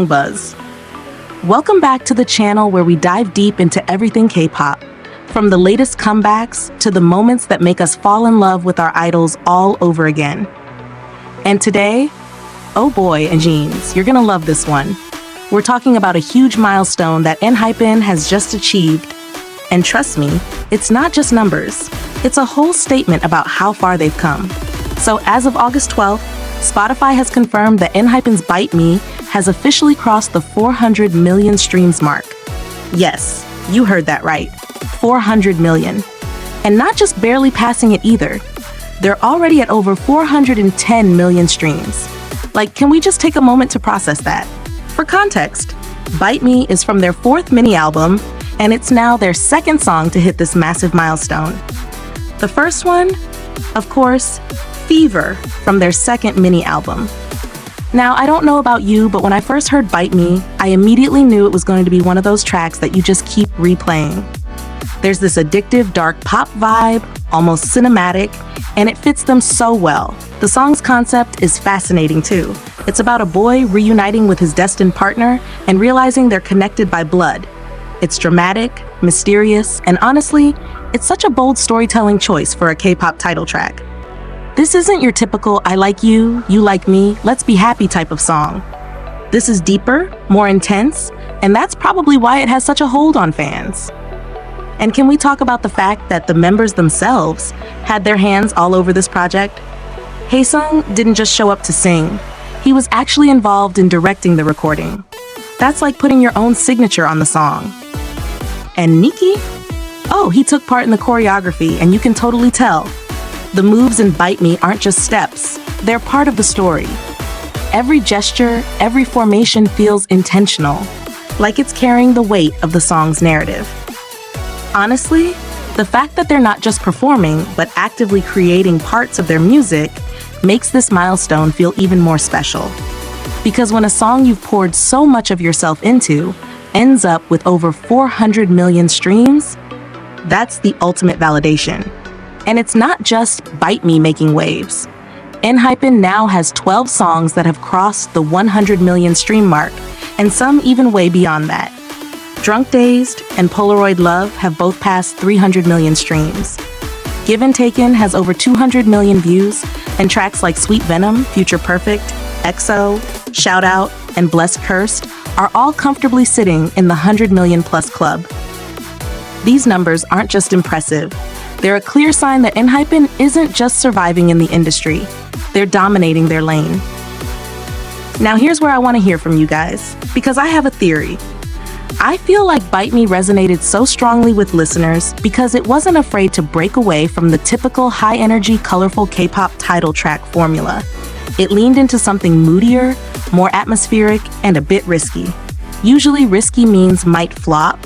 Buzz. Welcome back to the channel where we dive deep into everything K-pop, from the latest comebacks to the moments that make us fall in love with our idols all over again. And today, oh boy, ENGENEs, you're gonna love this one. We're talking about a huge milestone that ENHYPEN has just achieved. And trust me, it's not just numbers. It's a whole statement about how far they've come. So as of August 12th, Spotify has confirmed that ENHYPEN's Bite Me has officially crossed the 400 million streams mark. Yes, you heard that right, 400 million. And not just barely passing it either. They're already at over 410 million streams. Like, can we just take a moment to process that? For context, Bite Me is from their 4th mini-album, and it's now their 2nd song to hit this massive milestone. The first one, of course, Fever, from their 2nd mini-album. Now, I don't know about you, but when I first heard Bite Me, I immediately knew it was going to be one of those tracks that you just keep replaying. There's this addictive dark pop vibe, almost cinematic, and it fits them so well. The song's concept is fascinating too. It's about a boy reuniting with his destined partner and realizing they're connected by blood. It's dramatic, mysterious, and honestly, it's such a bold storytelling choice for a K-pop title track. This isn't your typical I like you like me, let's be happy type of song. This is deeper, more intense, and that's probably why it has such a hold on fans. And can we talk about the fact that the members themselves had their hands all over this project? Haesung didn't just show up to sing. He was actually involved in directing the recording. That's like putting your own signature on the song. And Nikki? Oh, he took part in the choreography, and you can totally tell. The moves in Bite Me aren't just steps, they're part of the story. Every gesture, every formation feels intentional, like it's carrying the weight of the song's narrative. Honestly, the fact that they're not just performing, but actively creating parts of their music makes this milestone feel even more special. Because when a song you've poured so much of yourself into ends up with over 400 million streams, that's the ultimate validation. And it's not just Bite Me making waves. ENHYPEN now has 12 songs that have crossed the 100 million stream mark, and some even way beyond that. Drunk Dazed and Polaroid Love have both passed 300 million streams. Given Taken has over 200 million views, and tracks like Sweet Venom, Future Perfect, EXO, Shout Out, and Blessed Cursed are all comfortably sitting in the 100 million plus club. These numbers aren't just impressive. They're a clear sign that ENHYPEN isn't just surviving in the industry, they're dominating their lane. Now here's where I want to hear from you guys, because I have a theory. I feel like Bite Me resonated so strongly with listeners because it wasn't afraid to break away from the typical high-energy, colorful K-pop title track formula. It leaned into something moodier, more atmospheric, and a bit risky. Usually risky means might flop,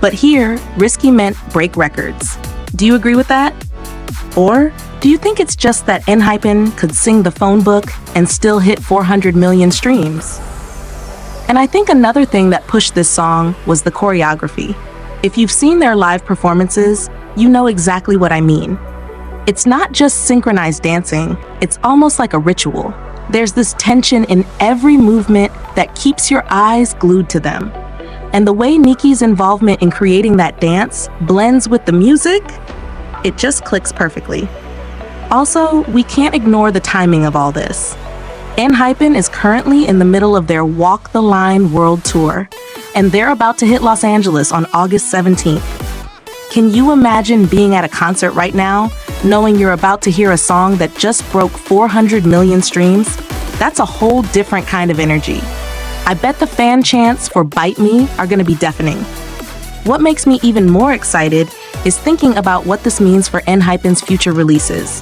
but here, risky meant break records. Do you agree with that? Or do you think it's just that ENHYPEN could sing the phone book and still hit 400 million streams? And I think another thing that pushed this song was the choreography. If you've seen their live performances, you know exactly what I mean. It's not just synchronized dancing, it's almost like a ritual. There's this tension in every movement that keeps your eyes glued to them. And the way Nikki's involvement in creating that dance blends with the music, it just clicks perfectly. Also, we can't ignore the timing of all this. ENHYPEN is currently in the middle of their Walk the Line World Tour, and they're about to hit Los Angeles on August 17th. Can you imagine being at a concert right now, knowing you're about to hear a song that just broke 400 million streams? That's a whole different kind of energy. I bet the fan chants for Bite Me are gonna be deafening. What makes me even more excited is thinking about what this means for ENHYPEN's future releases.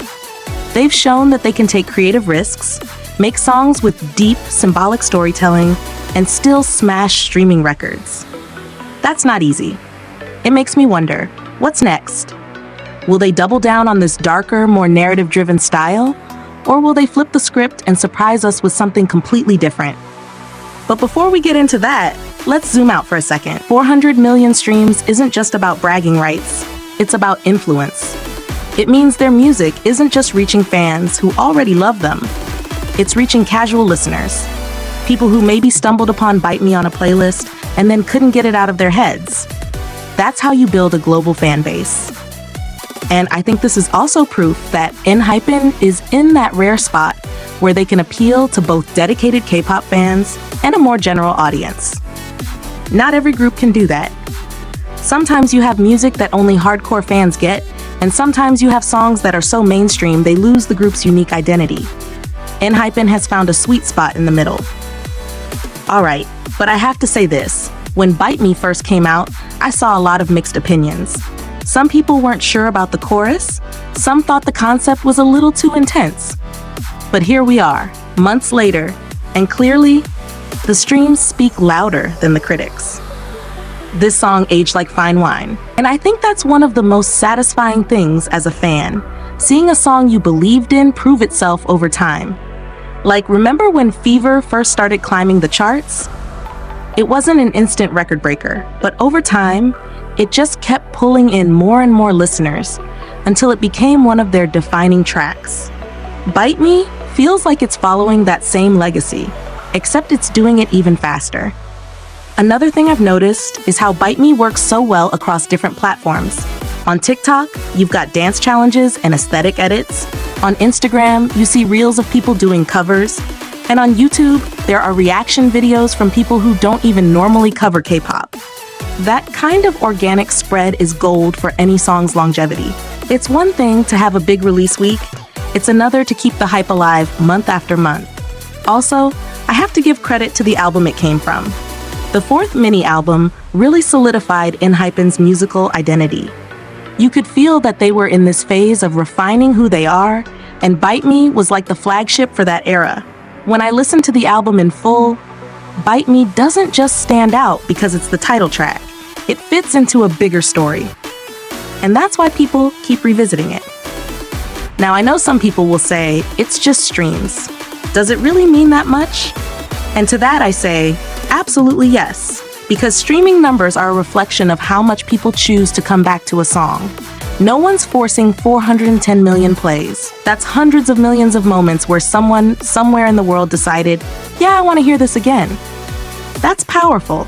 They've shown that they can take creative risks, make songs with deep, symbolic storytelling, and still smash streaming records. That's not easy. It makes me wonder, what's next? Will they double down on this darker, more narrative-driven style? Or will they flip the script and surprise us with something completely different? But before we get into that, let's zoom out for a second. 400 million streams isn't just about bragging rights, it's about influence. It means their music isn't just reaching fans who already love them. It's reaching casual listeners, people who maybe stumbled upon Bite Me on a playlist and then couldn't get it out of their heads. That's how you build a global fan base. And I think this is also proof that ENHYPEN is in that rare spot where they can appeal to both dedicated K-pop fans and a more general audience. Not every group can do that. Sometimes you have music that only hardcore fans get, and sometimes you have songs that are so mainstream they lose the group's unique identity. ENHYPEN has found a sweet spot in the middle. Alright, but I have to say this. When Bite Me first came out, I saw a lot of mixed opinions. Some people weren't sure about the chorus, some thought the concept was a little too intense. But here we are, months later, and clearly, the streams speak louder than the critics. This song aged like fine wine, and I think that's one of the most satisfying things as a fan, seeing a song you believed in prove itself over time. Like, remember when Fever first started climbing the charts? It wasn't an instant record breaker, but over time, it just kept pulling in more and more listeners until it became one of their defining tracks. Bite Me feels like it's following that same legacy, except it's doing it even faster. Another thing I've noticed is how Bite Me works so well across different platforms. On TikTok, you've got dance challenges and aesthetic edits. On Instagram, you see reels of people doing covers. And on YouTube, there are reaction videos from people who don't even normally cover K-pop. That kind of organic spread is gold for any song's longevity. It's one thing to have a big release week, it's another to keep the hype alive month after month. Also, I have to give credit to the album it came from. The fourth mini-album really solidified ENHYPEN's musical identity. You could feel that they were in this phase of refining who they are, and Bite Me was like the flagship for that era. When I listened to the album in full, Bite Me doesn't just stand out because it's the title track. It fits into a bigger story. And that's why people keep revisiting it. Now, I know some people will say, it's just streams. Does it really mean that much? And to that I say, absolutely yes. Because streaming numbers are a reflection of how much people choose to come back to a song. No one's forcing 410 million plays. That's hundreds of millions of moments where someone, somewhere in the world decided, yeah, I want to hear this again. That's powerful.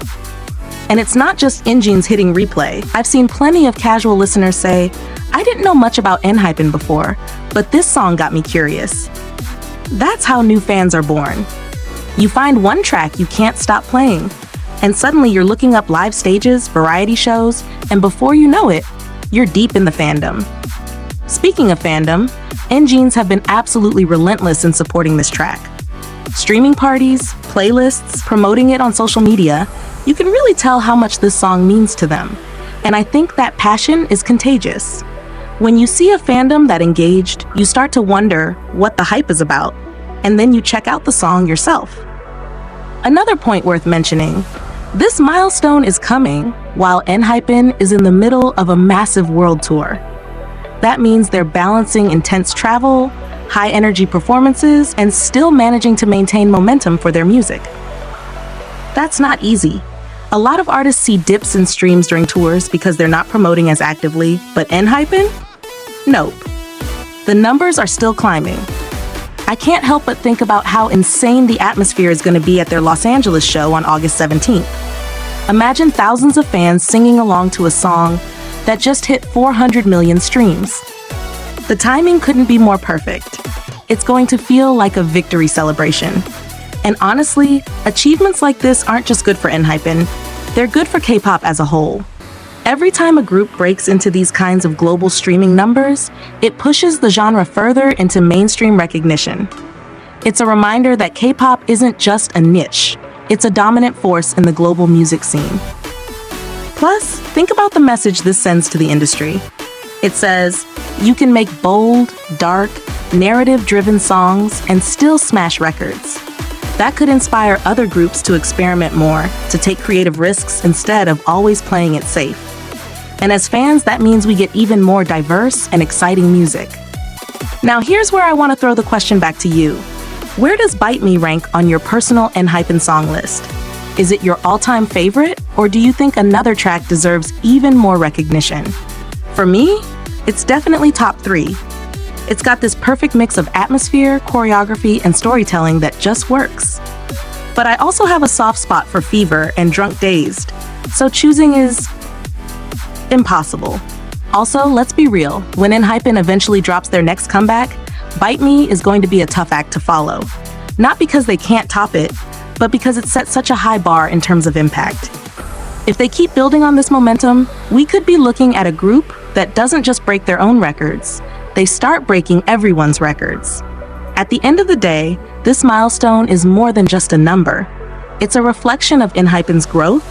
And it's not just ENGENEs hitting replay. I've seen plenty of casual listeners say, I didn't know much about ENHYPEN before, but this song got me curious. That's how new fans are born. You find one track you can't stop playing, and suddenly you're looking up live stages, variety shows, and before you know it, you're deep in the fandom. Speaking of fandom, ENGENEs have been absolutely relentless in supporting this track. Streaming parties, playlists, promoting it on social media, you can really tell how much this song means to them. And I think that passion is contagious. When you see a fandom that engaged, you start to wonder what the hype is about, and then you check out the song yourself. Another point worth mentioning, this milestone is coming while ENHYPEN is in the middle of a massive world tour. That means they're balancing intense travel, high-energy performances, and still managing to maintain momentum for their music. That's not easy. A lot of artists see dips in streams during tours because they're not promoting as actively, but ENHYPEN? Nope. The numbers are still climbing. I can't help but think about how insane the atmosphere is going to be at their Los Angeles show on August 17th. Imagine thousands of fans singing along to a song that just hit 400 million streams. The timing couldn't be more perfect. It's going to feel like a victory celebration. And honestly, achievements like this aren't just good for ENHYPEN, they're good for K-pop as a whole. Every time a group breaks into these kinds of global streaming numbers, it pushes the genre further into mainstream recognition. It's a reminder that K-pop isn't just a niche, it's a dominant force in the global music scene. Plus, think about the message this sends to the industry. It says, you can make bold, dark, narrative-driven songs and still smash records. That could inspire other groups to experiment more, to take creative risks instead of always playing it safe. And as fans, that means we get even more diverse and exciting music. Now here's where I want to throw the question back to you. Where does Bite Me rank on your personal ENHYPEN song list? Is it your all-time favorite, or do you think another track deserves even more recognition? For me, It's definitely top 3. It's got this perfect mix of atmosphere, choreography, and storytelling that just works. But I also have a soft spot for Fever and Drunk Dazed, so choosing is impossible. Also, let's be real, when ENHYPEN eventually drops their next comeback, Bite Me is going to be a tough act to follow. Not because they can't top it, but because it sets such a high bar in terms of impact. If they keep building on this momentum, we could be looking at a group that doesn't just break their own records, they start breaking everyone's records. At the end of the day, this milestone is more than just a number. It's a reflection of ENHYPEN's growth,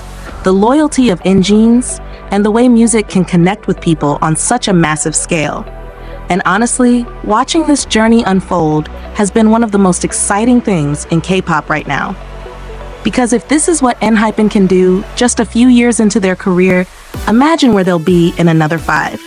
the loyalty of ENGENEs, and the way music can connect with people on such a massive scale. And honestly, watching this journey unfold has been one of the most exciting things in K-pop right now. Because if this is what ENHYPEN can do just a few years into their career, imagine where they'll be in another 5.